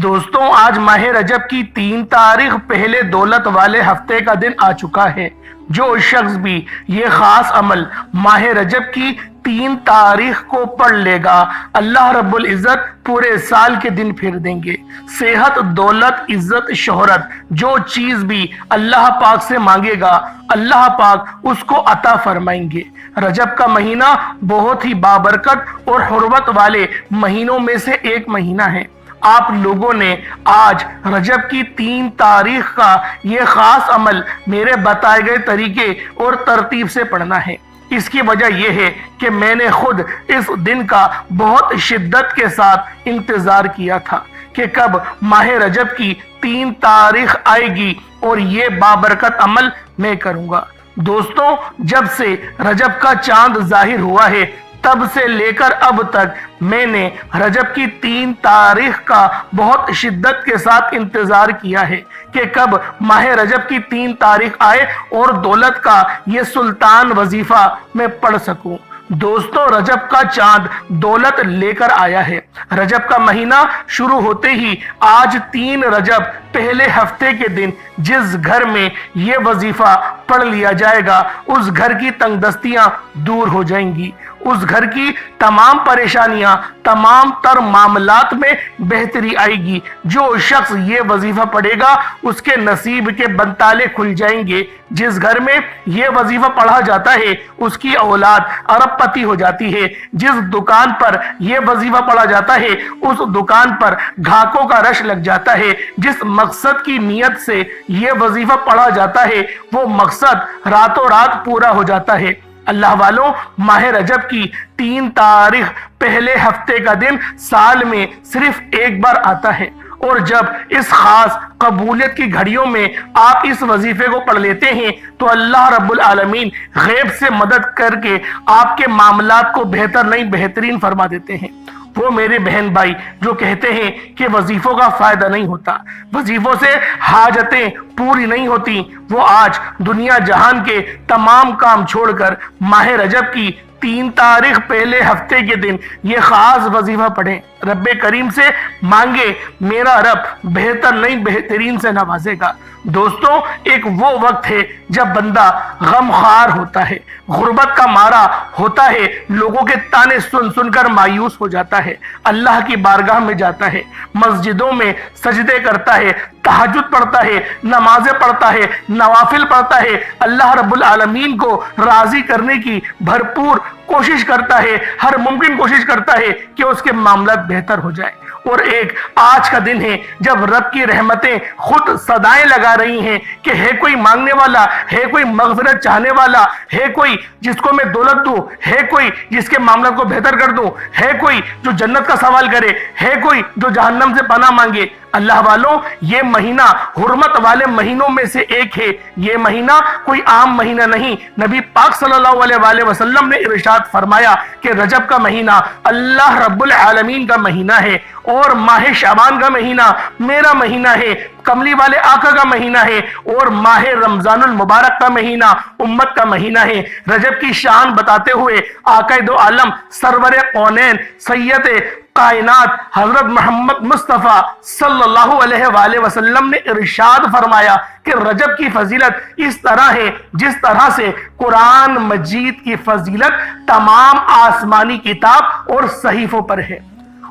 دوستوں آج ماہ رجب کی 3 تاریخ پہلے دولت والے ہفتے کا دن آ چکا ہے۔ جو شخص بھی یہ خاص عمل ماہ رجب کی 3 تاریخ کو پڑھ لے گا، اللہ رب العزت پورے سال کے دن پھر دیں گے۔ صحت، دولت، عزت، شہرت، جو چیز بھی اللہ پاک سے مانگے گا اللہ پاک اس کو عطا فرمائیں گے۔ رجب کا مہینہ بہت ہی بابرکت اور حرمت والے مہینوں میں سے ایک مہینہ ہے۔ آپ لوگوں نے آج رجب کی 3 تاریخ کا یہ خاص عمل میرے بتائے گئے طریقے اور ترتیب سے پڑھنا ہے۔ اس کی وجہ یہ ہے کہ میں نے خود اس دن کا بہت شدت کے ساتھ انتظار کیا تھا کہ کب ماہ رجب کی 3 تاریخ آئے گی اور یہ بابرکت عمل میں کروں گا۔ دوستوں جب سے رجب کا چاند ظاہر ہوا ہے تب سے لے کر اب تک میں نے رجب کی 3 تاریخ کا بہت شدت کے ساتھ انتظار کیا ہے کہ کب ماہ رجب کی 3 تاریخ آئے اور دولت کا یہ سلطان وظیفہ میں پڑھ سکوں۔ دوستوں رجب کا چاند دولت لے کر آیا ہے۔ رجب کا مہینہ شروع ہوتے ہی آج 3 رجب پہلے ہفتے کے دن جس گھر میں یہ وظیفہ پڑھ لیا جائے گا اس گھر کی تنگ دستیاں دور ہو جائیں گی، اس گھر کی تمام پریشانیاں، تمام تر معاملات میں بہتری آئے گی۔ جو شخص یہ وظیفہ پڑھے گا اس کے نصیب کے بنتالے کھل جائیں گے۔ جس گھر میں یہ وظیفہ پڑھا جاتا ہے اس کی اولاد ارب پتی ہو جاتی ہے۔ جس دکان پر یہ وظیفہ پڑھا جاتا ہے اس دکان پر گھاکوں کا رش لگ جاتا ہے۔ جس مقصد کی نیت سے یہ وظیفہ پڑھا جاتا ہے وہ مقصد راتوں رات پورا ہو جاتا ہے۔ اللہ والوں ماہ رجب کی 3 تاریخ پہلے ہفتے کا دن سال میں صرف ایک بار آتا ہے، اور جب اس خاص قبولیت کی گھڑیوں میں آپ اس وظیفے کو پڑھ لیتے ہیں تو اللہ رب العالمین غیب سے مدد کر کے آپ کے معاملات کو بہتر نہیں بہترین فرما دیتے ہیں۔ وہ میرے بہن بھائی جو کہتے ہیں کہ وظیفوں کا فائدہ نہیں ہوتا، وظیفوں سے حاجتیں پوری نہیں ہوتی، وہ آج دنیا جہان کے تمام کام چھوڑ کر ماہ رجب کی 3 تاریخ پہلے ہفتے کے دن یہ خاص وظیفہ پڑھیں، رب کریم سے مانگے، میرا رب بہتر نہیں بہترین سے نوازے گا۔ دوستوں ایک وہ وقت ہے جب بندہ غمخوار ہوتا ہے، غربت کا مارا ہوتا ہے، لوگوں کے تانے سن سن کر مایوس ہو جاتا ہے، اللہ کی بارگاہ میں جاتا ہے، مسجدوں میں سجدے کرتا ہے، تہجد پڑھتا ہے، نمازیں پڑھتا ہے، نوافل پڑھتا ہے، اللہ رب العالمین کو راضی کرنے کی بھرپور کوشش کرتا ہے، ہر ممکن کوشش کرتا ہے کہ اس کے معاملات بہتر ہو جائے۔ اور ایک آج کا دن ہے جب رب کی رحمتیں خود صدائیں لگا رہی ہیں کہ ہے کوئی مانگنے والا، ہے کوئی مغفرت چاہنے والا، ہے کوئی جس کو میں دولت دوں، ہے کوئی جس کے معاملات کو بہتر کر دوں، ہے کوئی جو جنت کا سوال کرے، ہے کوئی جو جہنم سے پناہ مانگے۔ اللہ والوں یہ مہینہ حرمت والے مہینوں میں سے ایک ہے۔ یہ مہینہ کوئی عام مہینہ نہیں۔ نبی پاک صلی اللہ علیہ وآلہ وسلم نے ارشاد فرمایا کہ رجب کا مہینہ اللہ رب العالمین کا مہینہ ہے، اور ماہ شعبان کا مہینہ میرا مہینہ ہے، کملی والے آقا کا مہینہ ہے، اور ماہ رمضان المبارک کا مہینہ امت کا مہینہ ہے۔ رجب کی شان بتاتے ہوئے آقا دو عالم سرور کونین سید کائنات حضرت محمد مصطفیٰ صلی اللہ علیہ وآلہ وسلم نے ارشاد فرمایا کہ رجب کی فضیلت اس طرح ہے جس طرح سے قرآن مجید کی فضیلت تمام آسمانی کتاب اور صحیفوں پر ہے۔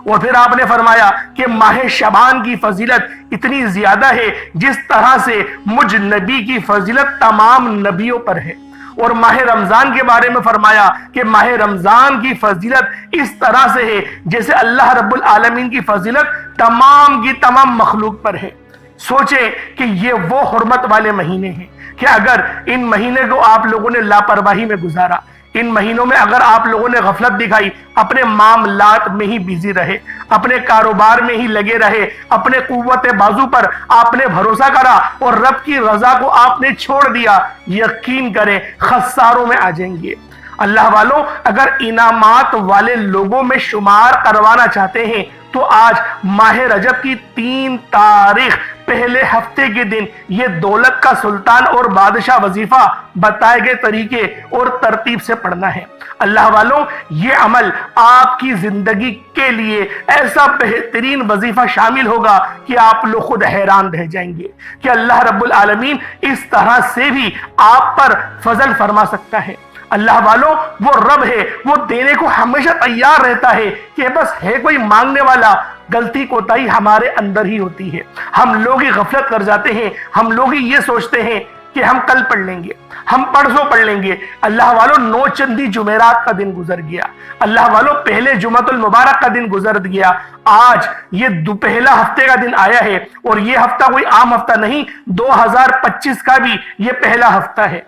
اور پھر آپ نے فرمایا کہ ماہ شعبان کی فضیلت اتنی زیادہ ہے جس طرح سے مجھ نبی کی فضیلت تمام نبیوں پر ہے۔ اور ماہ رمضان کے بارے میں فرمایا کہ ماہ رمضان کی فضیلت اس طرح سے ہے جیسے اللہ رب العالمین کی فضیلت تمام کی تمام مخلوق پر ہے۔ سوچیں کہ یہ وہ حرمت والے مہینے ہیں کہ اگر ان مہینے کو آپ لوگوں نے لاپرواہی میں گزارا، ان مہینوں میں اگر آپ لوگوں نے غفلت دکھائی، اپنے معاملات میں ہی بیزی رہے، اپنے کاروبار میں ہی لگے رہے، اپنے قوت بازو پر آپ نے بھروسہ کرا اور رب کی رضا کو آپ نے چھوڑ دیا، یقین کریں خساروں میں آ جائیں گے۔ اللہ والوں اگر انعامات والے لوگوں میں شمار کروانا چاہتے ہیں تو آج ماہ رجب کی 3 تاریخ پہلے ہفتے کے دن یہ دولت کا سلطان اور بادشاہ وظیفہ بتائے گئے طریقے اور ترتیب سے پڑھنا ہے۔ اللہ والوں، یہ عمل آپ کی زندگی کے لیے ایسا بہترین وظیفہ شامل ہوگا کہ آپ لوگ خود حیران رہ جائیں گے کہ اللہ رب العالمین اس طرح سے بھی آپ پر فضل فرما سکتا ہے۔ اللہ والوں، وہ رب ہے، وہ دینے کو ہمیشہ تیار رہتا ہے کہ بس ہے کوئی مانگنے والا۔ غلطی کوتاہی ہمارے اندر ہی ہوتی ہے، ہم لوگ ہی غفلت کر جاتے ہیں، ہم لوگ ہی یہ سوچتے ہیں کہ ہم کل پڑھ لیں گے، ہم پرسوں پڑھ لیں گے۔ اللہ والوں، 9 چندی جمعرات کا دن گزر گیا، اللہ والوں پہلے جمعۃ المبارک کا دن گزر گیا، آج یہ پہلا ہفتے کا دن آیا ہے، اور یہ ہفتہ کوئی عام ہفتہ نہیں، 2025 کا بھی یہ پہلا ہفتہ ہے،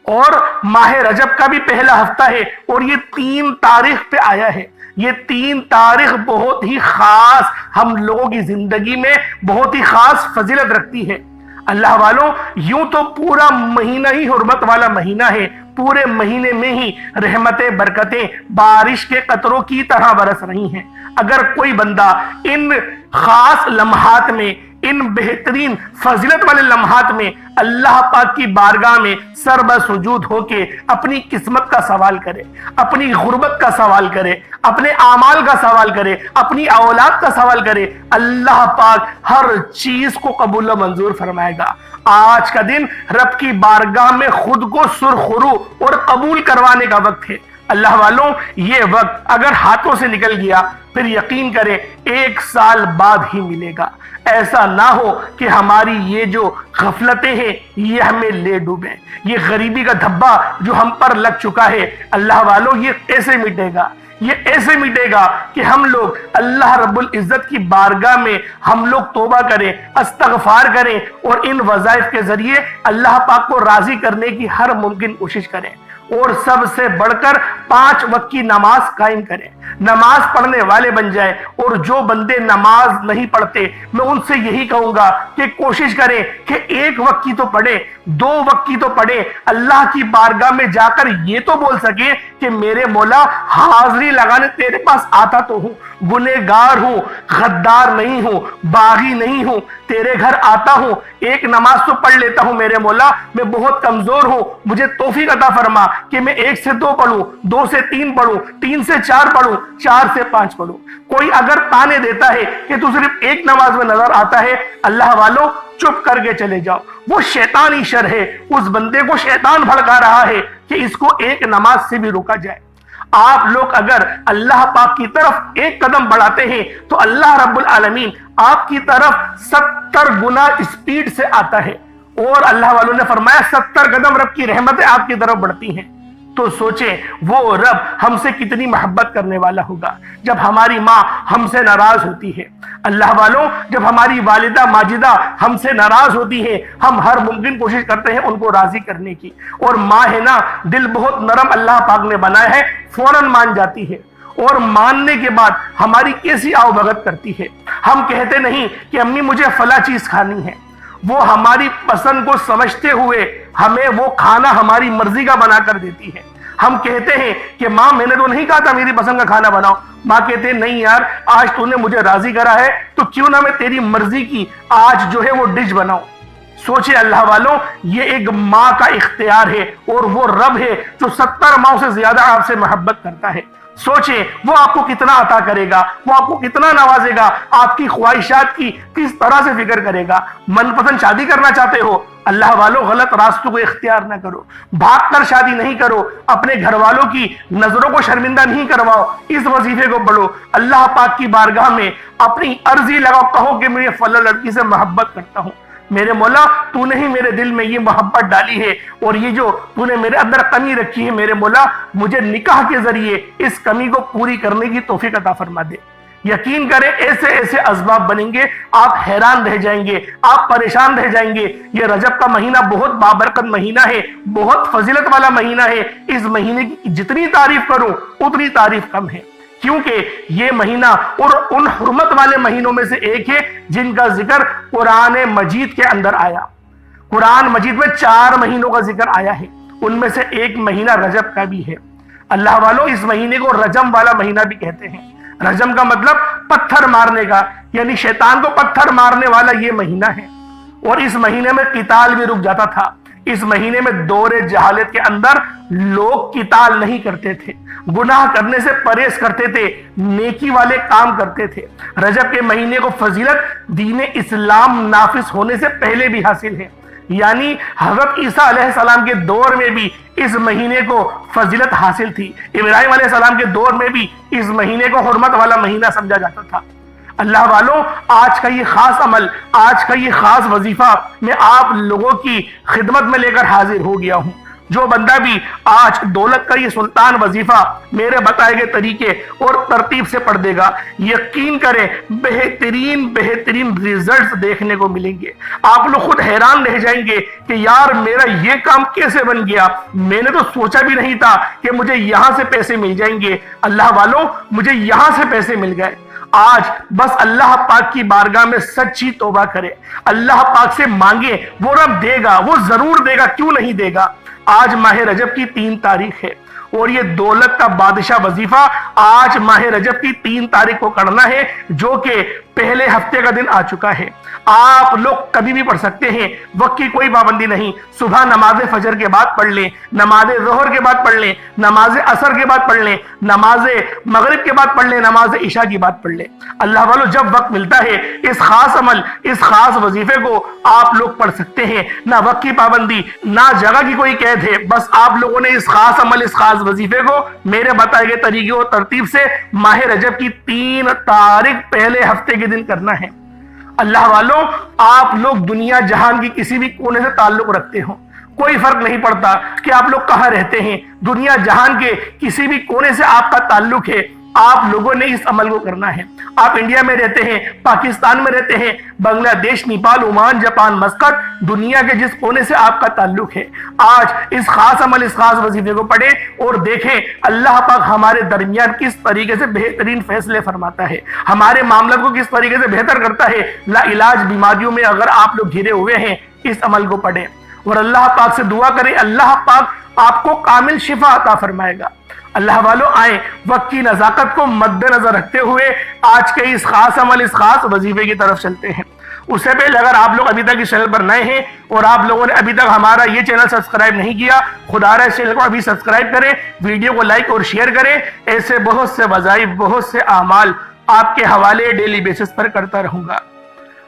اور ماہ رجب کا بھی پہلا ہفتہ ہے، اور یہ 3 تاریخ پہ آیا ہے۔ یہ 3 تاریخ بہت ہی خاص ہم لوگوں کی زندگی میں بہت ہی خاص فضیلت رکھتی ہے۔ اللہ والوں، یوں تو پورا مہینہ ہی حرمت والا مہینہ ہے، پورے مہینے میں ہی رحمتیں برکتیں بارش کے قطروں کی طرح برس رہی ہیں۔ اگر کوئی بندہ ان خاص لمحات میں، ان بہترین فضیلت والے لمحات میں اللہ پاک کی بارگاہ میں سر بسجود ہو کے اپنی قسمت کا سوال کرے، اپنی غربت کا سوال کرے، اپنے اعمال کا سوال کرے، اپنی اولاد کا سوال کرے، اللہ پاک ہر چیز کو قبول و منظور فرمائے گا۔ آج کا دن رب کی بارگاہ میں خود کو سرخرو اور قبول کروانے کا وقت ہے۔ اللہ والوں، یہ وقت اگر ہاتھوں سے نکل گیا پھر یقین کریں 1 سال بعد ہی ملے گا۔ ایسا نہ ہو کہ ہماری یہ جو غفلتیں ہیں یہ ہمیں لے ڈوبیں، یہ غریبی کا دھبا جو ہم پر لگ چکا ہے، اللہ والوں یہ کیسے مٹے گا؟ یہ ایسے مٹے گا کہ ہم لوگ اللہ رب العزت کی بارگاہ میں ہم لوگ توبہ کریں، استغفار کریں، اور ان وظائف کے ذریعے اللہ پاک کو راضی کرنے کی ہر ممکن کوشش کریں، اور سب سے بڑھ کر 5 وقت کی نماز قائم کریں، نماز پڑھنے والے بن جائیں۔ اور جو بندے نماز نہیں پڑھتے میں ان سے یہی کہوں گا کہ کوشش کریں کہ 1 وقت کی تو پڑھیں، 2 وقت کی تو پڑھیں، اللہ کی بارگاہ میں جا کر یہ تو بول سکیں کہ میرے مولا حاضری لگانے تیرے پاس آتا تو ہوں، گنہگار ہوں، غدار نہیں ہوں، باغی نہیں ہوں، تیرے گھر آتا ہوں، 1 نماز تو پڑھ لیتا ہوں میرے مولا، میں بہت کمزور ہوں، مجھے توفیق عطا فرما کہ میں 1 سے 2 پڑھوں، 2 سے 3 پڑھوں، 3 سے 4 پڑھوں، 4 سے 5 پڑھوں۔ کوئی اگر تانے دیتا ہے کہ تو صرف 1 نماز میں نظر آتا ہے، اللہ والوں چپ کر کے چلے جاؤ، وہ شیطانی شر ہے، اس بندے کو شیطان بھڑکا رہا ہے کہ اس کو 1 نماز سے بھی روکا جائے۔ آپ لوگ اگر اللہ پاک کی طرف 1 قدم بڑھاتے ہیں تو اللہ رب العالمین آپ کی طرف 70 گنا اسپیڈ سے آتا ہے، اور اللہ والوں نے فرمایا 70 قدم رب کی رحمتیں آپ کی طرف بڑھتی ہیں۔ تو سوچیں وہ رب ہم سے کتنی محبت کرنے والا ہوگا جب ہماری ماں ہم سے ناراض ہوتی ہے۔ اللہ والوں، جب ہماری والدہ ماجدہ ہم سے ناراض ہوتی ہے، ہم ہر ممکن کوشش کرتے ہیں ان کو راضی کرنے کی، اور ماں ہے نا، دل بہت نرم اللہ پاک نے بنایا ہے، فوراً مان جاتی ہے، اور ماننے کے بعد ہماری کیسی آؤ بھگت کرتی ہے۔ ہم کہتے نہیں کہ امی مجھے فلاں چیز کھانی ہے، وہ ہماری پسند کو سمجھتے ہوئے ہمیں وہ کھانا ہماری مرضی کا بنا کر دیتی ہے۔ ہم کہتے ہیں کہ ماں میں نے تو نہیں کہا تھا میری پسند کا کھانا بناؤ، ماں کہتے ہیں نہیں یار آج تو نے مجھے راضی کرا ہے تو کیوں نہ میں تیری مرضی کی آج جو ہے وہ ڈش بناؤں۔ سوچے اللہ والوں، یہ ایک ماں کا اختیار ہے، اور وہ رب ہے جو 70 ماؤں سے زیادہ آپ سے محبت کرتا ہے۔ سوچیں وہ آپ کو کتنا عطا کرے گا، وہ آپ کو کتنا نوازے گا، آپ کی خواہشات کی کس طرح سے فکر کرے گا۔ من پسند شادی کرنا چاہتے ہو، اللہ والوں غلط راستوں کو اختیار نہ کرو، بھاگ کر شادی نہیں کرو، اپنے گھر والوں کی نظروں کو شرمندہ نہیں کرواؤ، اس وظیفے کو پڑھو، اللہ پاک کی بارگاہ میں اپنی عرضی لگاؤ، کہو کہ میں فلاں لڑکی سے محبت کرتا ہوں، میرے مولا تو نے ہی میرے دل میں یہ محبت ڈالی ہے، اور یہ جو تو نے میرے اندر کمی رکھی ہے، میرے مولا مجھے نکاح کے ذریعے اس کمی کو پوری کرنے کی توفیق عطا فرما دے۔ یقین کریں ایسے ایسے اسباب بنیں گے، آپ حیران رہ جائیں گے، آپ پریشان رہ جائیں گے۔ یہ رجب کا مہینہ بہت بابرکت مہینہ ہے، بہت فضیلت والا مہینہ ہے، اس مہینے کی جتنی تعریف کروں اتنی تعریف کم ہے، کیونکہ یہ مہینہ اور ان حرمت والے مہینوں میں سے ایک ہے جن کا ذکر قرآن مجید کے اندر آیا۔ قرآن مجید میں 4 مہینوں کا ذکر آیا ہے، ان میں سے ایک مہینہ رجب کا بھی ہے۔ اللہ والوں اس مہینے کو رجم والا مہینہ بھی کہتے ہیں۔ رجم کا مطلب پتھر مارنے کا، یعنی شیطان کو پتھر مارنے والا یہ مہینہ ہے۔ اور اس مہینے میں قتال بھی رک جاتا تھا۔ اس مہینے میں دور جہالت کے اندر لوگ قتال نہیں کرتے تھے، گناہ کرنے سے پرہیز کرتے تھے، نیکی والے کام کرتے تھے۔ رجب کے مہینے کو فضیلت دین اسلام نافذ ہونے سے پہلے بھی حاصل ہے، یعنی حضرت عیسیٰ علیہ السلام کے دور میں بھی اس مہینے کو فضیلت حاصل تھی، ابراہیم علیہ السلام کے دور میں بھی اس مہینے کو حرمت والا مہینہ سمجھا جاتا تھا۔ اللہ والوں، آج کا یہ خاص عمل، آج کا یہ خاص وظیفہ میں آپ لوگوں کی خدمت میں لے کر حاضر ہو گیا ہوں۔ جو بندہ بھی آج دولت کا یہ سلطان وظیفہ میرے بتائے گئے طریقے اور ترتیب سے پڑھ دے گا، یقین کریں بہترین ریزلٹس دیکھنے کو ملیں گے۔ آپ لوگ خود حیران رہ جائیں گے کہ یار میرا یہ کام کیسے بن گیا، میں نے تو سوچا بھی نہیں تھا کہ مجھے یہاں سے پیسے مل جائیں گے۔ اللہ والوں، مجھے یہاں سے پیسے مل گئے۔ آج بس اللہ پاک کی بارگاہ میں سچی توبہ کرے، اللہ پاک سے مانگے، وہ رب دے گا، وہ ضرور دے گا، کیوں نہیں دے گا۔ آج ماہ رجب کی 3 تاریخ ہے اور یہ دولت کا بادشاہ وظیفہ آج ماہ رجب کی 3 تاریخ کو کرنا ہے، جو کہ پہلے ہفتے کا دن آ چکا ہے۔ آپ لوگ کبھی بھی پڑھ سکتے ہیں، وقت کی کوئی پابندی نہیں۔ صبح نماز فجر کے بعد پڑھ لیں، نماز ظہر کے بعد پڑھ لیں، نماز عصر کے بعد پڑھ لیں، نماز مغرب کے بعد پڑھ لیں، نماز عشاء کی بعد پڑھ لیں۔ اللہ والو، جب وقت ملتا ہے اس خاص عمل، اس خاص وظیفے کو آپ لوگ پڑھ سکتے ہیں۔ نہ وقت کی پابندی، نہ جگہ کی کوئی قید ہے، بس آپ لوگوں نے اس خاص عمل، اس خاص وظیفے کو میرے بتائے گئے طریقے اور ترتیب سے ماہ رجب کی 3 تاریخ پہلے ہفتے کے دن کرنا ہے۔ اللہ والوں، آپ لوگ دنیا جہان کی کسی بھی کونے سے تعلق رکھتے ہوں، کوئی فرق نہیں پڑتا کہ آپ لوگ کہاں رہتے ہیں، دنیا جہان کے کسی بھی کونے سے آپ کا تعلق ہے، آپ لوگوں نے اس عمل کو کرنا ہے۔ آپ انڈیا میں رہتے ہیں، پاکستان میں رہتے ہیں، بنگلہ دیش، نیپال، عمان، جاپان، مسقط، دنیا کے جس کونے سے آپ کا تعلق ہے، آج اس خاص عمل، اس خاص وظیفے کو پڑھیں اور دیکھیں اللہ پاک ہمارے درمیان کس طریقے سے بہترین فیصلے فرماتا ہے، ہمارے معاملات کو کس طریقے سے بہتر کرتا ہے۔ لا علاج بیماریوں میں اگر آپ لوگ گھرے ہوئے ہیں، اس عمل کو پڑھیں اور اللہ پاک سے دعا کریں، اللہ پاک آپ کو کامل شفا عطا فرمائے گا۔ اللہ والو، آئیں وقت کی نزاکت کو مد نظر رکھتے ہوئے آج کے اس خاص عمل، اس خاص وظیفے کی طرف چلتے ہیں۔ اس سے پہلے اگر آپ لوگ ابھی تک اس چینل پر نئے ہیں اور آپ لوگوں نے ابھی تک ہمارا یہ چینل سبسکرائب نہیں کیا، خدا رہا اس چینل کو ابھی سبسکرائب کریں، ویڈیو کو لائک اور شیئر کریں۔ ایسے بہت سے وظائف، بہت سے اعمال آپ کے حوالے ڈیلی بیسس پر کرتا رہوں گا۔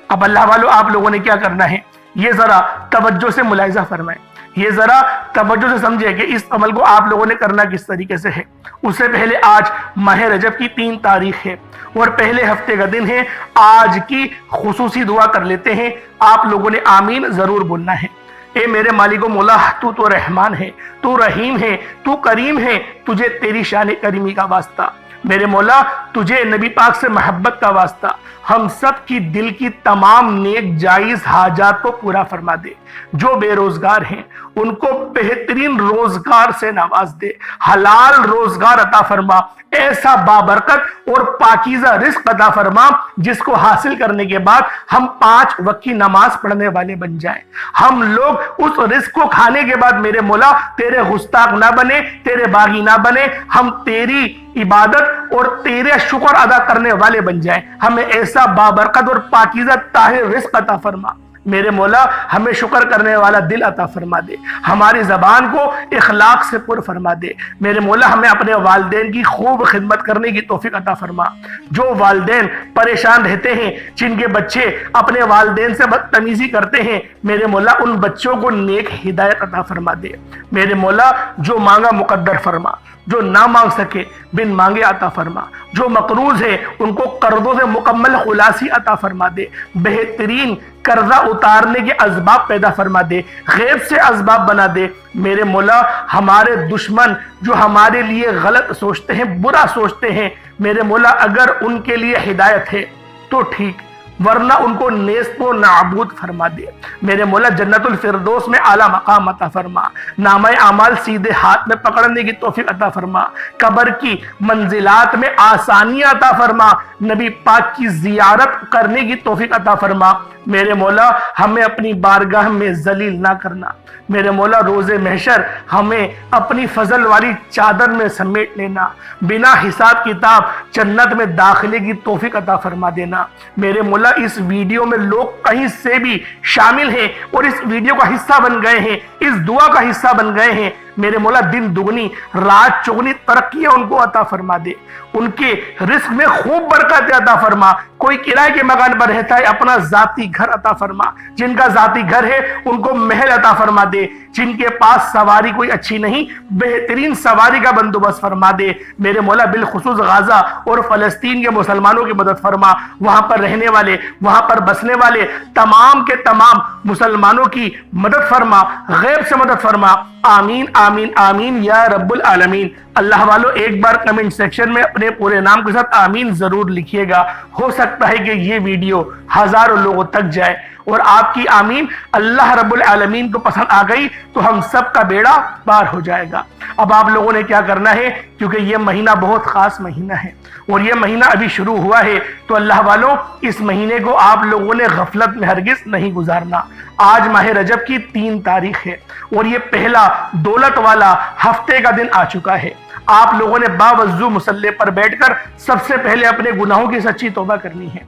اب اللہ والو، آپ لوگوں نے کیا کرنا ہے، یہ ذرا توجہ سے ملاحظہ فرمائیں، یہ ذرا توجہ سے سمجھیں کہ اس عمل کو آپ لوگوں نے کرنا کس طریقے سے ہے۔ اس سے پہلے آج ماہ رجب کی 3 تاریخ ہے اور پہلے ہفتے کا دن ہے۔ آج کی خصوصی دعا کر لیتے ہیں، آپ لوگوں نے آمین ضرور بولنا ہے۔ اے میرے مالک و مولا، تو رحمان ہے، تو رحیم ہے، تو کریم ہے، تجھے تیری شان کریمی کا واسطہ۔ میرے مولا، تجھے نبی پاک سے محبت کا واسطہ، ہم سب کی دل کی تمام نیک جائز حاجات کو پورا فرما دے۔ جو بے روزگار ہیں ان کو بہترین روزگار سے نواز دے، حلال روزگار عطا فرما، ایسا بابرکت اور پاکیزہ رزق عطا فرما جس کو حاصل کرنے کے بعد ہم 5 وقت کی نماز پڑھنے والے بن جائیں۔ ہم لوگ اس رزق کو کھانے کے بعد میرے مولا تیرے گستاخ نہ بنے، تیرے باغی نہ بنے، ہم تیری عبادت اور تیرے شکر ادا کرنے والے بن جائیں۔ ہمیں ایسا بابرکت اور پاکیزہ طاہر رزق عطا فرما۔ میرے مولا، ہمیں شکر کرنے والا دل عطا فرما دے، ہماری زبان کو اخلاق سے پر فرما دے۔ میرے مولا، ہمیں اپنے والدین کی خوب خدمت کرنے کی توفیق عطا فرما۔ جو والدین پریشان رہتے ہیں، جن کے بچے اپنے والدین سے بدتمیزی کرتے ہیں، میرے مولا ان بچوں کو نیک ہدایت عطا فرما دے۔ میرے مولا، جو مانگا مقدر فرما، جو نہ مانگ سکے بن مانگے عطا فرما، جو مقروض ہے ان کو قرضوں سے مکمل خلاصی عطا فرما دے، بہترین قرضہ اتارنے کے اسباب پیدا فرما دے، غیب سے اسباب بنا دے۔ میرے مولا، ہمارے دشمن جو ہمارے لیے غلط سوچتے ہیں، برا سوچتے ہیں، میرے مولا اگر ان کے لیے ہدایت ہے تو ٹھیک، ورنہ ان کو نیست و نابود فرما دے۔ میرے مولا، جنت الفردوس میں اعلیٰ مقام عطا فرما، نامہ اعمال سیدھے ہاتھ میں پکڑنے کی توفیق عطا فرما، قبر کی منزلات میں آسانیاں عطا فرما، نبی پاک کی زیارت کرنے کی توفیق عطا فرما۔ میرے مولا، ہمیں اپنی بارگاہ میں ذلیل نہ کرنا۔ میرے مولا، روز محشر ہمیں اپنی فضل والی چادر میں سمیٹ لینا، بنا حساب کتاب جنت میں داخلے کی توفیق عطا فرما دینا۔ میرے مولا، تعالیٰ اس ویڈیو میں لوگ کہیں سے بھی شامل ہیں اور اس ویڈیو کا حصہ بن گئے ہیں، اس دعا کا حصہ بن گئے ہیں، میرے مولا دن دگنی رات چگنی ترقیاں ان کو عطا فرما دے، ان کے رزق میں خوب برکت عطا فرما۔ کوئی کرائے کے مکان پر رہتا ہے، اپنا ذاتی گھر عطا فرما، جن کا ذاتی گھر ہے ان کو محل عطا فرما دے، جن کے پاس سواری کوئی اچھی نہیں بہترین سواری کا بندوبست فرما دے، میرے مولا بالخصوص غزہ اور فلسطین کے مسلمانوں کی مدد فرما، وہاں پر رہنے والے، وہاں پر بسنے والے تمام کے تمام مسلمانوں کی مدد فرما، غیب سے مدد فرما، آمین آمین آمین یا رب العالمین۔ اللہ والو ایک بار کمنٹ سیکشن میں اپنے پورے نام کے ساتھ آمین ضرور لکھیے گا، ہو سکتا ہے کہ یہ ویڈیو ہزاروں لوگوں تک جائے اور آپ کی آمین اللہ رب العالمین کو پسند آ گئی تو ہم سب کا بیڑا پار ہو جائے گا۔ اب آپ لوگوں نے کیا کرنا ہے، کیونکہ یہ مہینہ بہت خاص مہینہ ہے اور یہ مہینہ ابھی شروع ہوا ہے، تو اللہ والوں اس مہینے کو آپ لوگوں نے غفلت میں ہرگز نہیں گزارنا۔ آج ماہ رجب کی 3 تاریخ ہے اور یہ پہلا دولت والا ہفتے کا دن آ چکا ہے۔ آپ لوگوں نے باوضو مصلی پر بیٹھ کر سب سے پہلے اپنے گناہوں کی سچی توبہ کرنی ہے،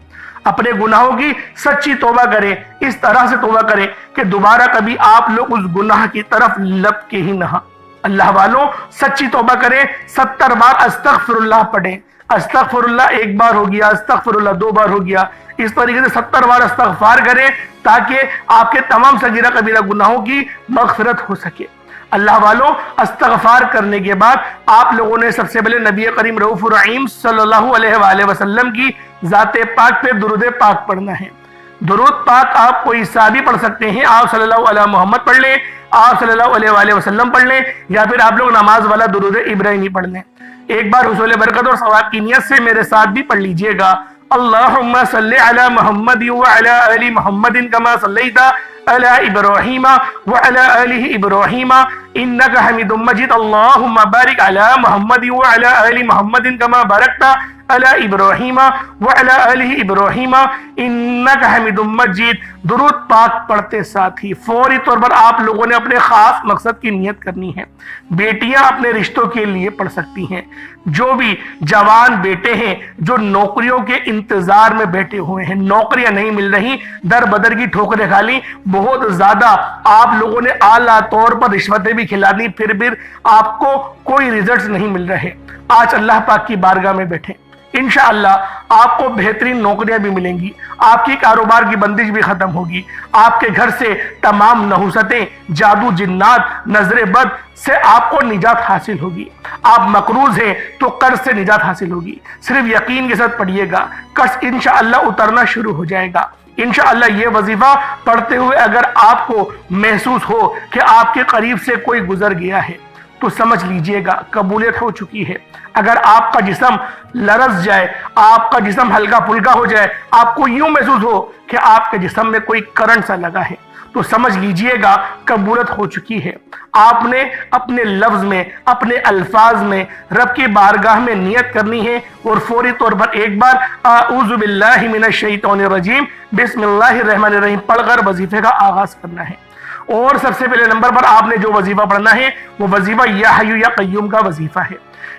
اپنے گناہوں کی سچی توبہ کریں، اس طرح سے توبہ کریں کہ دوبارہ کبھی آپ لوگ اس گناہ کی طرف لپ کے ہی نہ۔ اللہ والوں سچی توبہ کریں، 70 بار استغفر اللہ پڑھیں، استغفر اللہ 1 بار ہو گیا، استغفر اللہ 2 بار ہو گیا، اس طریقے سے 70 بار استغفار کریں تاکہ آپ کے تمام صغیرہ کبیرہ گناہوں کی مغفرت ہو سکے۔ اللہ والوں استغفار کرنے کے بعد آپ لوگوں نے سب سے پہلے نبی کریم رؤوف الرحیم صلی اللہ علیہ وآلہ وسلم کی ذات پاک پہ درود پاک پڑھنا ہے۔ درود پاک آپ کوئی سا بھی پڑھ سکتے ہیں، آپ صلی اللہ علیہ محمد پڑھ لیں، آپ صلی اللہ علیہ وآلہ وسلم پڑھ لیں، یا پھر آپ لوگ نماز والا درود ابراہیمی پڑھ لیں۔ ایک بار حصول برکت اور ثواب کی نیت سے میرے ساتھ بھی پڑھ لیجئے گا۔ اللہم صلی علی محمد وعلی آل محمد کما صلیت علی ابراہیم وعلی آل ابراہیم انک حمید مجید، اللہم بارک علی محمد وعلی آل محمد کما بارکت علی ابراہیم وعلی آل ابراہیم انک حمید مجید۔ درود پاک پڑھتے ساتھ ہی فوری طور پر آپ لوگوں نے اپنے خاص مقصد کی نیت کرنی ہے۔ بیٹیاں اپنے رشتوں کے لیے پڑھ سکتی ہیں، جو بھی جوان بیٹے ہیں جو نوکریوں کے انتظار میں بیٹھے ہوئے ہیں، نوکریاں نہیں مل رہی، در بدر کی ٹھوکریں کھا لی، بہت زیادہ آپ لوگوں نے اعلیٰ طور پر رشوتیں بھی کھلا دی، پھر بھی آپ کو کوئی ریزلٹس نہیں مل رہے، آج اللہ پاک کی بارگاہ میں بیٹھیں، انشاءاللہ آپ کو بہترین نوکریاں بھی ملیں گی، آپ کی کاروبار کی بندش بھی ختم ہوگی، آپ کے گھر سے تمام نحوستیں، جادو جنات، نظر بد سے آپ کو نجات حاصل ہوگی، آپ مقروض ہیں تو قرض سے نجات حاصل ہوگی۔ صرف یقین کے ساتھ پڑھیے گا، قرض انشاءاللہ اترنا شروع ہو جائے گا۔ انشاءاللہ یہ وظیفہ پڑھتے ہوئے اگر آپ کو محسوس ہو کہ آپ کے قریب سے کوئی گزر گیا ہے تو سمجھ لیجئے گا قبولیت ہو چکی ہے۔ اگر آپ کا جسم لرز جائے، آپ کا جسم ہلکا پھلکا ہو جائے، آپ کو یوں محسوس ہو کہ آپ کے جسم میں کوئی کرنٹ سا لگا ہے تو سمجھ لیجئے گا قبولیت ہو چکی ہے۔ آپ نے اپنے لفظ میں، اپنے الفاظ میں رب کی بارگاہ میں نیت کرنی ہے اور فوری طور پر ایک بار اعوذ باللہ من الشیطان الرجیم بسم اللہ الرحمن الرحیم پڑھ کر وظیفے کا آغاز کرنا ہے۔ اور سب سے پہلے نمبر پر آپ نے جو وظیفہ پڑھنا ہے وہ وظیفہ یا حی یا قیوم کا وظیفہ ہے۔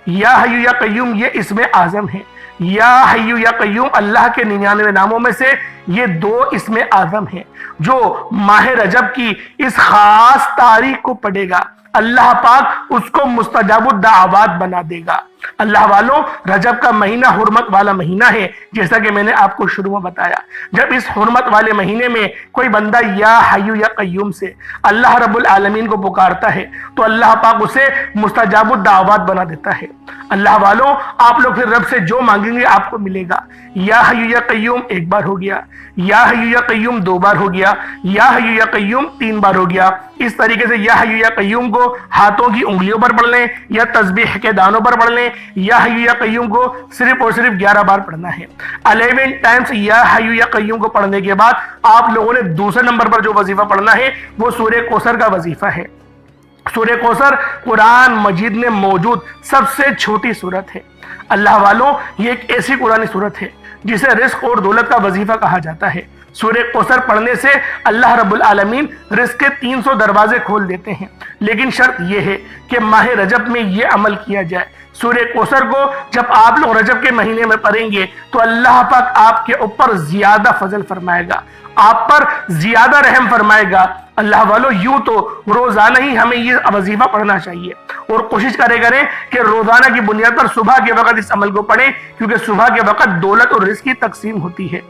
یا حی یا قیوم یہ اسم اعظم ہے، یا حی یا قیوم اللہ کے 99 ناموں میں سے یہ 2 اسم اعظم ہیں۔ جو ماہ رجب کی اس خاص تاریخ کو پڑھے گا اللہ پاک اس کو مستجاب الدعوات بنا دے گا۔ اللہ والوں رجب کا مہینہ حرمت والا مہینہ ہے، جیسا کہ میں نے آپ کو شروع میں بتایا۔ جب اس حرمت والے مہینے میں کوئی بندہ یا حی یا قیوم سے اللہ رب العالمین کو پکارتا ہے تو اللہ پاک اسے مستجاب الدعوات بنا دیتا ہے۔ اللہ والوں آپ لوگ پھر رب سے جو مانگیں گے آپ کو ملے گا۔ یا حی یا قیوم 1 بار ہو گیا، یا حی یا قیوم 2 بار ہو گیا، یا حی یا قیوم 3 بار ہو گیا۔ اس طریقے سے یا حی یا قیوم کو ہاتھوں کی انگلیوں پر پڑھ لیں یا تسبیح کے دانوں پر پڑھ لیں۔ یا حی یا قیوم کو صرف اور صرف 11 بار پڑھنا ہے۔ 11 ٹائمز یا حی یا قیوم کو پڑھنے کے بعد آپ لوگوں نے دوسرے نمبر پر جو وظیفہ پڑھنا ہے وہ سورہ کوثر کا وظیفہ ہے۔ سورہ کوثر قرآن مجید میں موجود سب سے چھوٹی سورت ہے۔ اللہ والوں یہ ایک ایسی قرآنی سورت ہے جسے رزق اور دولت کا وظیفہ کہا جاتا ہے۔ سورہ کوثر پڑھنے سے اللہ رب العالمین رزق کے 300 دروازے کھول دیتے ہیں، لیکن شرط یہ ہے کہ ماہ رجب میں یہ عمل کیا جائے سورہ کوثر کو جب آپ لوگ رجب کے مہینے میں پڑھیں گے تو اللہ پاک آپ کے اوپر زیادہ فضل فرمائے گا، آپ پر زیادہ رحم فرمائے گا۔ اللہ والو یوں تو روزانہ ہی ہمیں یہ وظیفہ پڑھنا چاہیے، اور کوشش کریں کہ روزانہ کی بنیاد پر صبح کے وقت اس عمل کو پڑھیں، کیونکہ صبح کے وقت دولت اور رزق کی تقسیم ہوتی ہے۔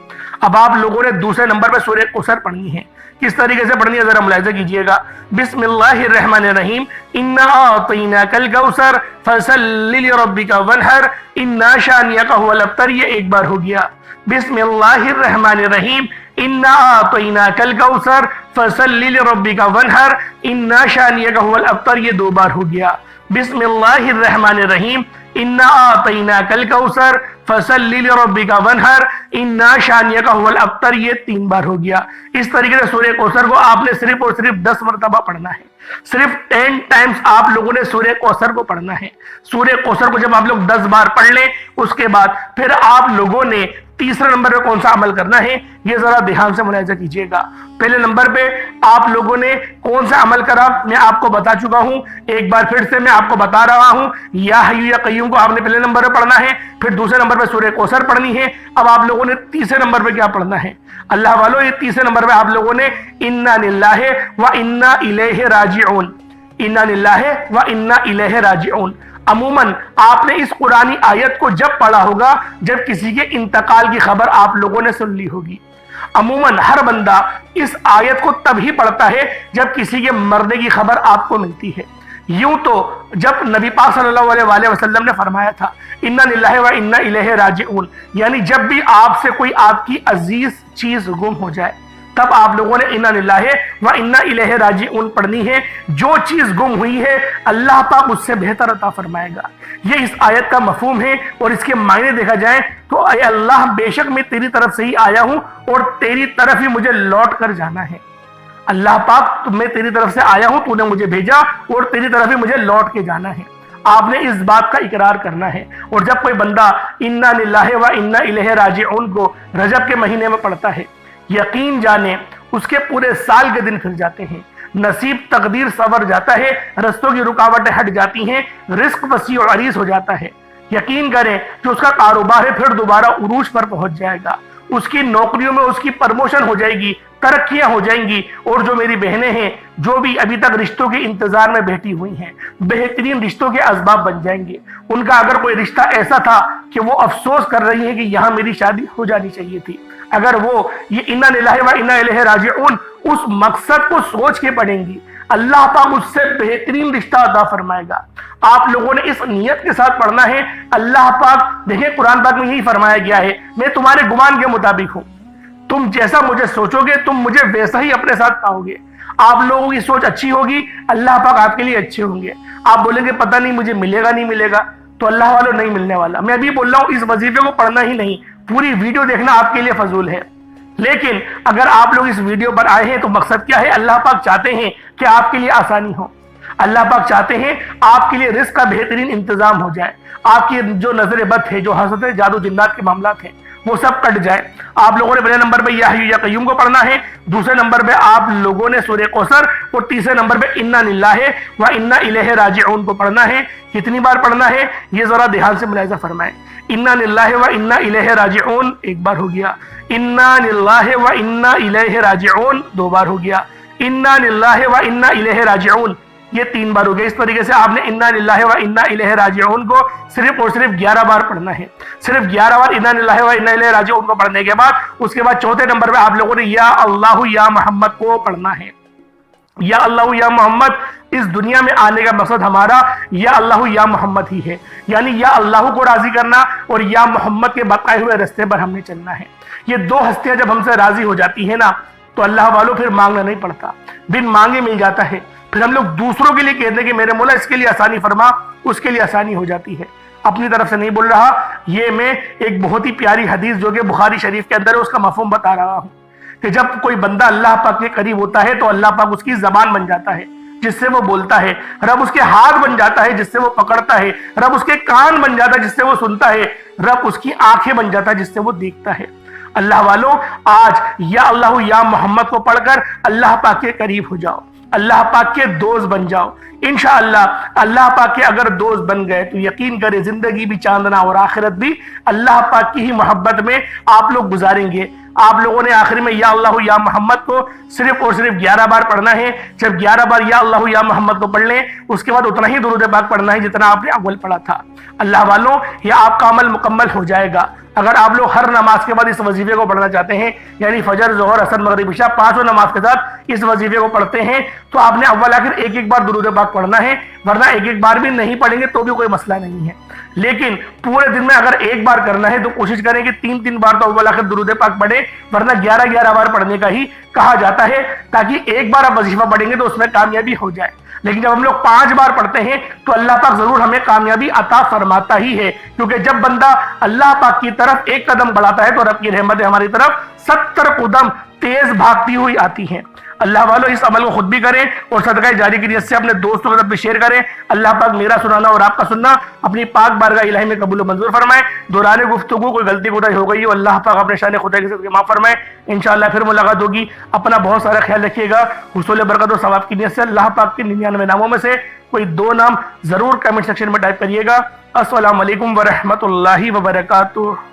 اب آپ لوگوں نے دوسرے نمبر پہ سورہ کوثر پڑھنی ہے۔ کس طریقے سے پڑھنی ہے ذرا ملاحظہ کیجئے گا۔ بسم اللہ الرحمن الرحیم، انا اعطیناک الکوثر فصلی لربک وانحر انا شانئک هو الابتر، یہ ایک بار ہو گیا۔ بسم اللہ الرحمن الرحیم، انا اعطیناک الکوثر فصلی لربک وانحر انا شانئک هو الابتر، یہ دو بار ہو گیا۔ بسم اللہ الرحمن الرحیم، انا اعطیناک الکوثر فصلی لربک وانحر انا شانئک هو الابتر، یہ تین بار ہو گیا۔ اس طریقے سے سورہ کوثر کو آپ نے صرف اور صرف 10 مرتبہ پڑھنا ہے، صرف 10 ٹائمز آپ لوگوں نے سورہ کوثر کو پڑھنا ہے۔ سورہ کوثر کو جب آپ لوگ 10 بار پڑھ لیں، اس کے بعد پھر آپ لوگوں نے تیسرے نمبر پہ کون سا عمل کرنا ہے، یہ ذرا دھیان سے ملاحظہ کیجئے گا۔ پہلے نمبر پہ آپ لوگوں نے کون سا عمل کرا میں آپ کو بتا چکا ہوں، ایک بار پھر سے میں آپ کو بتا رہا ہوں، یا حی یا قیوم کو آپ نے پہلے نمبر پہ پڑھنا ہے، پھر دوسرے نمبر پہ سورہ کوثر پڑھنی ہے۔ اب آپ لوگوں نے تیسرے نمبر پہ کیا پڑھنا ہے اللہ والو، یہ تیسرے نمبر پہ آپ لوگوں نے انا للہ و انا الیہ راجعون، انا للہ و انا الیہ راجعون۔ عموماً آپ نے اس قرآنی آیت کو جب پڑھا ہوگا جب کسی کے انتقال کی خبر آپ لوگوں نے سن لی ہوگی۔ عموماً ہر بندہ اس آیت کو تب ہی پڑھتا ہے جب کسی کے مرنے کی خبر آپ کو ملتی ہے۔ یوں تو جب نبی پاک صلی اللہ علیہ وآلہ وسلم نے فرمایا تھا انا للہ و انا الیہ راجعون، یعنی جب بھی آپ سے کوئی آپ کی عزیز چیز گم ہو جائے تب آپ لوگوں نے انا للہ و انا الیہ راجعون پڑھنی ہے۔ جو چیز گم ہوئی ہے اللہ پاک اس سے بہتر عطا فرمائے گا، یہ اس آیت کا مفہوم ہے۔ اور اس کے معنی دیکھا جائے تو اے اللہ بے شک میں تیری طرف سے ہی آیا ہوں اور تیری طرف ہی مجھے لوٹ کر جانا ہے۔ اللہ پاک میں تیری طرف سے آیا ہوں، تو نے مجھے بھیجا اور تیری طرف ہی مجھے لوٹ کے جانا ہے۔ آپ نے اس بات کا اقرار کرنا ہے۔ اور جب کوئی بندہ انا للہ و انا الیہ راجعون کو رجب کے مہینے میں پڑھتا ہے، یقین جانے اس کے پورے سال کے دن پھر جاتے ہیں، نصیب تقدیر سنور جاتا ہے، رستوں کی رکاوٹیں ہٹ جاتی ہیں، رزق وسیع و عریض ہو جاتا ہے۔ یقین کریں جو اس کا کاروبار ہے پھر دوبارہ عروج پر پہنچ جائے گا، اس کی نوکریوں میں اس کی پرموشن ہو جائے گی، ترقیاں ہو جائیں گی۔ اور جو میری بہنیں ہیں جو بھی ابھی تک رشتوں کے انتظار میں بیٹھی ہوئی ہیں، بہترین رشتوں کے اسباب بن جائیں گے۔ ان کا اگر کوئی رشتہ ایسا تھا کہ وہ افسوس کر رہی ہیں کہ یہاں میری شادی ہو جانی چاہیے تھی، اگر وہ یہ انا للہ و انا الیہ راجعون اس مقصد کو سوچ کے پڑھیں گی، اللہ پاک اس سے بہترین رشتہ عطا فرمائے گا۔ آپ لوگوں نے اس نیت کے ساتھ پڑھنا ہے۔ اللہ پاک دیکھیں قرآن پاک میں یہی فرمایا گیا ہے، میں تمہارے گمان کے مطابق ہوں، تم جیسا مجھے سوچو گے تم مجھے ویسا ہی اپنے ساتھ پاؤ گے۔ آپ لوگوں کی سوچ اچھی ہوگی، اللہ پاک آپ کے لیے اچھے ہوں گے۔ آپ بولیں گے پتہ نہیں مجھے ملے گا نہیں ملے گا، تو اللہ والوں نہیں ملنے والا۔ میں ابھی بول رہا ہوں اس وظیفے کو پڑھنا ہی نہیں، پوری ویڈیو دیکھنا آپ کے لیے فضول ہے۔ لیکن اگر آپ لوگ اس ویڈیو پر آئے ہیں تو مقصد کیا ہے؟ اللہ پاک چاہتے ہیں کہ آپ کے لیے آسانی ہو، اللہ پاک چاہتے ہیں آپ کے لیے رزق کا بہترین انتظام ہو جائے، آپ کی جو نظر بد ہے، جو حسد جادو جنات کے معاملات ہیں وہ سب کٹ جائے۔ آپ لوگوں نے پہلے نمبر پہ یا حی یا قیوم کو پڑھنا ہے، دوسرے نمبر پہ آپ لوگوں نے سورہ کوثر، اور تیسرے نمبر پہ انا للہ و انا الیہ راجعون کو پڑھنا ہے۔ کتنی بار پڑھنا ہے یہ ذرا دھیان سے ملاحظہ فرمائیں۔ انا للہ و انا الیہ راجعون ایک بار ہو گیا، انا للہ و انا الیہ راجعون دو بار ہو گیا، انا للہ و انا الیہ راجعون یہ 3 بار ہو گیا۔ اس طریقے سے آپ نے انا للہ و انا الیہ راجعون کو صرف اور صرف 11 بار پڑھنا ہے۔ صرف 11 بار انا للہ و انا الیہ راجعون کو پڑھنے کے بعد اس کے بعد چوتھے نمبر پہ آپ لوگوں نے یا اللہ یا محمد کو پڑھنا ہے۔ یا اللہ یا محمد، اس دنیا میں آنے کا مقصد ہمارا یا اللہ یا محمد ہی ہے، یعنی یا اللہ کو راضی کرنا اور یا محمد کے بتائے ہوئے رستے پر ہم نے چلنا ہے۔ یہ دو ہستیاں جب ہم سے راضی ہو جاتی ہیں نا تو اللہ والوں پھر مانگنا نہیں پڑتا، بن مانگے مل جاتا ہے۔ پھر ہم لوگ دوسروں کے لیے کہتے ہیں کہ میرے مولا اس کے لیے آسانی فرما، اس کے لیے آسانی ہو جاتی ہے۔ اپنی طرف سے نہیں بول رہا، یہ میں ایک بہت ہی پیاری حدیث جو کہ بخاری شریف کے اندر ہے اس کا مفہوم بتا رہا ہوں کہ جب کوئی بندہ اللہ پاک کے قریب ہوتا ہے تو اللہ پاک اس کی زبان بن جاتا ہے جس سے وہ بولتا ہے، رب اس کے ہاتھ بن جاتا ہے جس سے وہ پکڑتا ہے، رب اس کے کان بن جاتا ہے جس سے وہ سنتا ہے، رب اس کی آنکھیں بن جاتا ہے جس سے وہ دیکھتا ہے۔ اللہ والوں آج یا اللہ یا محمد کو پڑھ کر اللہ پاک کے قریب ہو جاؤ۔ اللہ پاک کے دوست بن جاؤ. انشاءاللہ اللہ پاک کے اگر دوست بن گئے تو یقین کرے زندگی بھی چاندنا اور آخرت بھی اللہ پاک کی ہی محبت میں آپ لوگ گزاریں گے. آپ لوگوں نے آخر میں یا اللہ یا محمد کو صرف اور صرف 11 بار پڑھنا ہے. جب 11 بار یا اللہ یا محمد کو پڑھ لیں اس کے بعد اتنا ہی درود پاک پڑھنا ہے جتنا آپ نے اول پڑھا تھا. اللہ والوں یہ آپ کا عمل مکمل ہو جائے گا. اگر آپ لوگ ہر نماز کے بعد اس وظیفے کو پڑھنا چاہتے ہیں یعنی فجر ظہر عصر مغرب عشاء پانچوں نماز کے ساتھ اس وظیفے کو پڑھتے ہیں تو آپ نے اول آخر ایک ایک بار درود پاک پڑھنا ہے. ورنہ ایک ایک بار بھی نہیں پڑھیں گے تو بھی کوئی مسئلہ نہیں ہے. لیکن پورے دن میں اگر ایک بار کرنا ہے تو کوشش کریں کہ 3 بار تو اول آخر درود پاک پڑھیں. ورنہ 11 بار پڑھنے کا ہی کہا جاتا ہے تاکہ ایک بار آپ وظیفہ پڑھیں گے تو اس میں کامیابی ہو جائے. لیکن جب ہم لوگ 5 بار پڑھتے ہیں تو اللہ پاک ضرور ہمیں کامیابی عطا فرماتا ہی ہے. کیونکہ جب بندہ اللہ پاک کی طرف ایک قدم بڑھاتا ہے تو رب کی رحمتیں ہماری طرف 70 قدم تیز بھاگتی ہوئی آتی ہیں. اللہ والوں اس عمل کو خود بھی کریں اور صدقہ جاری کی نیت سے اپنے دوستوں کے ساتھ بھی شیئر کریں. اللہ پاک میرا سنانا اور آپ کا سننا اپنی پاک بارگاہ الہی میں قبول و منظور فرمائے. دوران گفتگو کوئی غلطی کوتاہی ہو گئی ہو اللہ پاک اپنے شان خدا کے ساتھ معاف فرمائے. انشاءاللہ پھر ملاقات ہوگی. اپنا بہت سارا خیال رکھیے گا. حصول برکت و ثواب کی نیت سے اللہ پاک کے 99 ناموں میں سے کوئی 2 نام ضرور کمنٹ سیکشن میں ٹائپ کریے گا. السلام علیکم ورحمۃ اللہ وبرکاتہ.